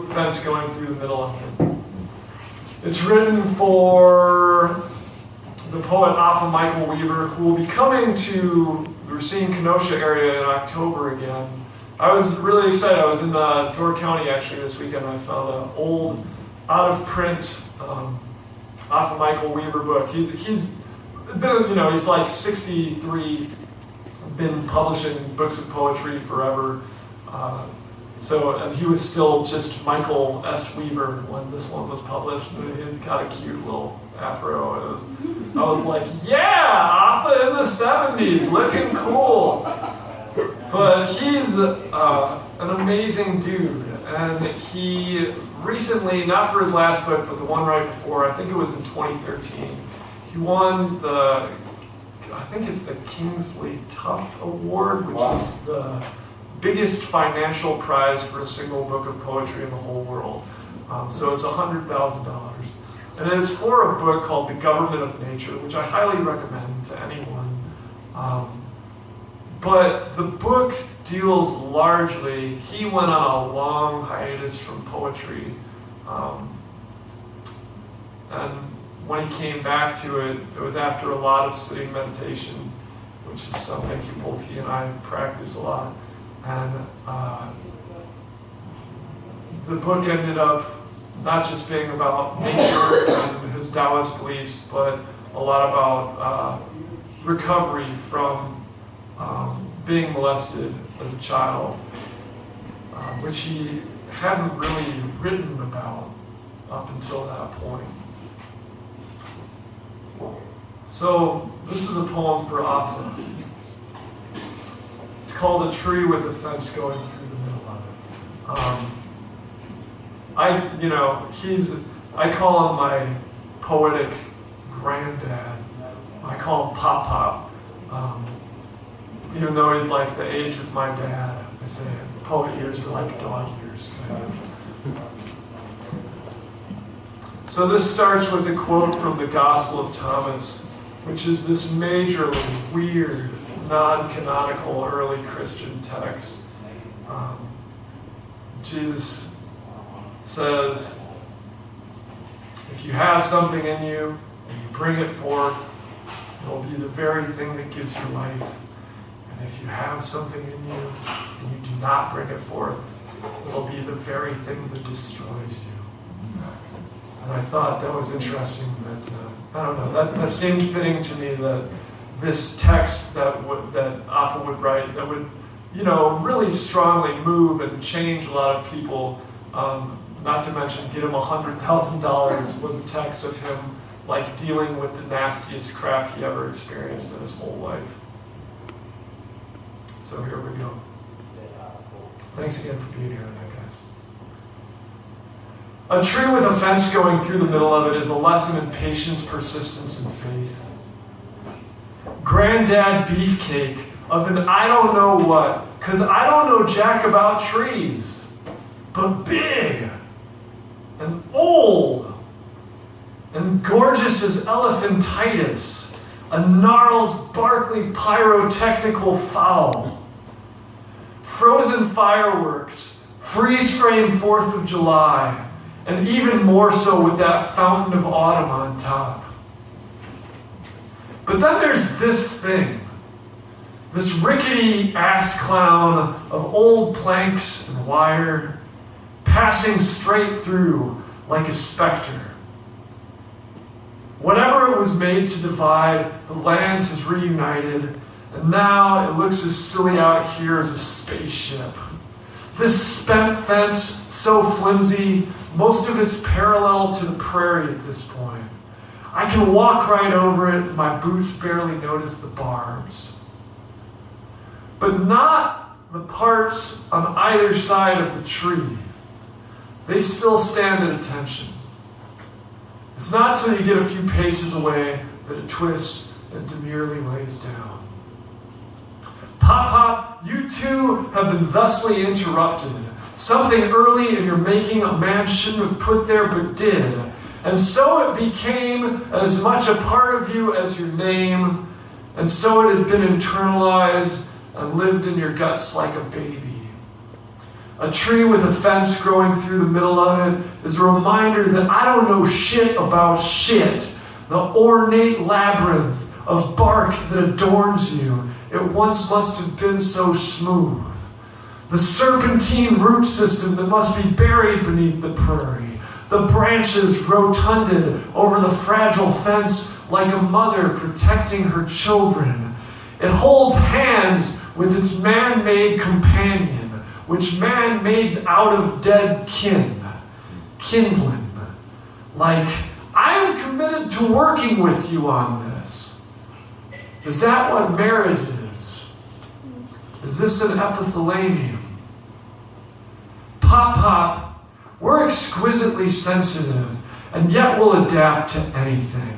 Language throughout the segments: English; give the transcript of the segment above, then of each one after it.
fence going through the middle of it. It's written for the poet Alpha Michael Weaver, who will be coming to the Racine Kenosha area in October again. I was really excited. I was in Door County actually this weekend, and I found an old, out-of-print Alpha Michael Weaver book. He's been, he's like 63, been publishing books of poetry forever. And he was still just Michael S. Weaver when this one was published. He's got a cute little afro. I was like, yeah, Alpha in the 70s, looking cool. But he's an amazing dude. And he recently, not for his last book, but the one right before, I think it was in 2013, he won I think it's the Kingsley Tuft Award, which is the biggest financial prize for a single book of poetry in the whole world. So it's $100,000. And it is for a book called The Government of Nature, which I highly recommend to anyone. But the book deals largely, he went on a long hiatus from poetry. And when he came back to it, it was after a lot of sitting meditation, which is something both he and I practice a lot. And the book ended up not just being about nature and his Taoist beliefs, but a lot about recovery from being molested as a child, which he hadn't really written about up until that point. So this is a poem for Alpha. It's called A Tree with a Fence Going Through the Middle of it. I call him my poetic granddad. I call him Pop Pop. Even though he's like the age of my dad, I say poet years are like dog years, kind of. So this starts with a quote from the Gospel of Thomas, which is this majorly weird, non-canonical early Christian text. Jesus says, if you have something in you and you bring it forth, it will be the very thing that gives you life. And if you have something in you and you do not bring it forth, it will be the very thing that destroys you. And I thought that was interesting that seemed fitting to me, that this text that Alpha would write, that would, really strongly move and change a lot of people, not to mention get him $100,000, was a text of him like dealing with the nastiest crap he ever experienced in his whole life. So here we go. Thanks again for being here tonight, guys. A tree with a fence going through the middle of it is a lesson in patience, persistence, and faith. Granddad Beefcake of an I don't know what, because I don't know jack about trees, but big and old and gorgeous as elephantitis, a gnarls Barkley pyrotechnical foul. Frozen fireworks, freeze-frame 4th of July, and even more so with that fountain of autumn on top. But then there's this thing, this rickety ass clown of old planks and wire, passing straight through like a specter. Whatever it was made to divide, the lands has reunited, and now it looks as silly out here as a spaceship. This spent fence, so flimsy, most of it's parallel to the prairie at this point. I can walk right over it, my boots barely notice the barbs. But not the parts on either side of the tree. They still stand at attention. It's not till you get a few paces away that it twists and demurely lays down. Pop Pop, you too have been thusly interrupted. Something early in your making a man shouldn't have put there but did. And so it became as much a part of you as your name, and so it had been internalized and lived in your guts like a baby. A tree with a fence growing through the middle of it is a reminder that I don't know shit about shit. The ornate labyrinth of bark that adorns you, it once must have been so smooth. The serpentine root system that must be buried beneath the prairie. The branches rotunded over the fragile fence like a mother protecting her children. It holds hands with its man-made companion, which man made out of dead kin, kindling. Like, I am committed to working with you on this. Is that what marriage is? Is this an epithalamium? Pop, we're exquisitely sensitive, and yet we'll adapt to anything.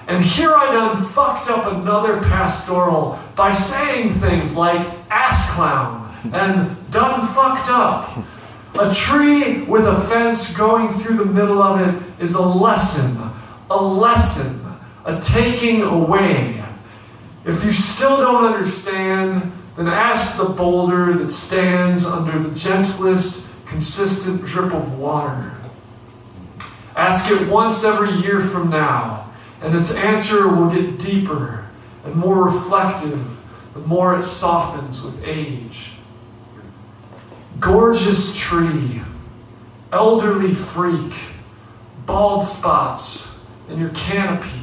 And here I done fucked up another pastoral by saying things like ass clown and done fucked up. A tree with a fence going through the middle of it is a lesson, a taking away. If you still don't understand, then ask the boulder that stands under the gentlest, consistent drip of water. Ask it once every year from now, and its answer will get deeper and more reflective the more it softens with age. Gorgeous tree, elderly freak, bald spots in your canopy,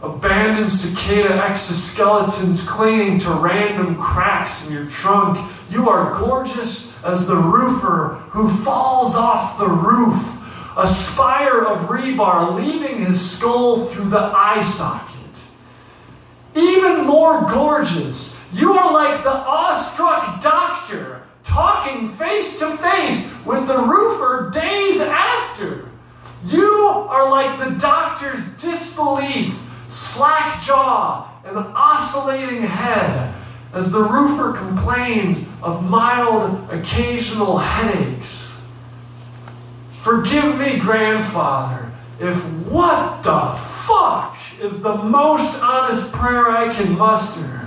abandoned cicada exoskeletons clinging to random cracks in your trunk. You are gorgeous as the roofer who falls off the roof, a spire of rebar leaving his skull through the eye socket. Even more gorgeous, you are like the awestruck doctor talking face to face with the roofer days after. You are like the doctor's disbelief, slack jaw, and oscillating head as the roofer complains of mild occasional headaches. Forgive me, grandfather, if what the fuck is the most honest prayer I can muster.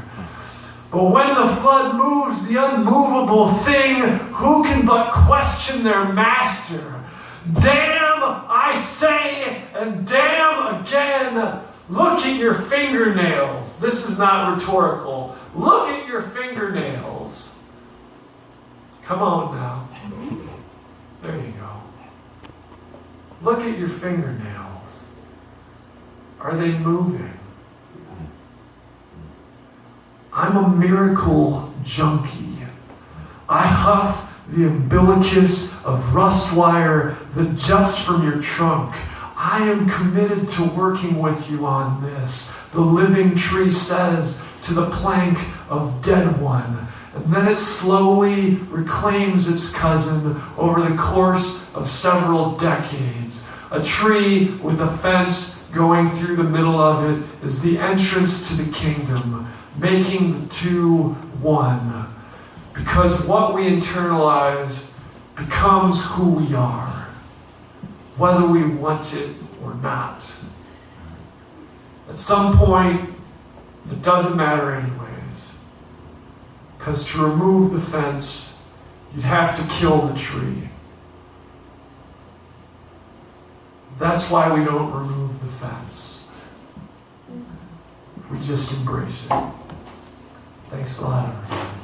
But when the flood moves the unmovable thing, who can but question their master? Damn, I say, and damn again. Look at your fingernails. This is not rhetorical. Look at your fingernails. Come on now. There you go. Look at your fingernails. Are they moving? I'm a miracle junkie. I huff the umbilicus of rust wire that juts from your trunk. I am committed to working with you on this, the living tree says to the plank of dead one. And then it slowly reclaims its cousin over the course of several decades. A tree with a fence going through the middle of it is the entrance to the kingdom, making the two one. Because what we internalize becomes who we are, whether we want it or not. At some point, it doesn't matter anyways. Because to remove the fence, you'd have to kill the tree. That's why we don't remove the fence. We just embrace it. Thanks a lot, everybody.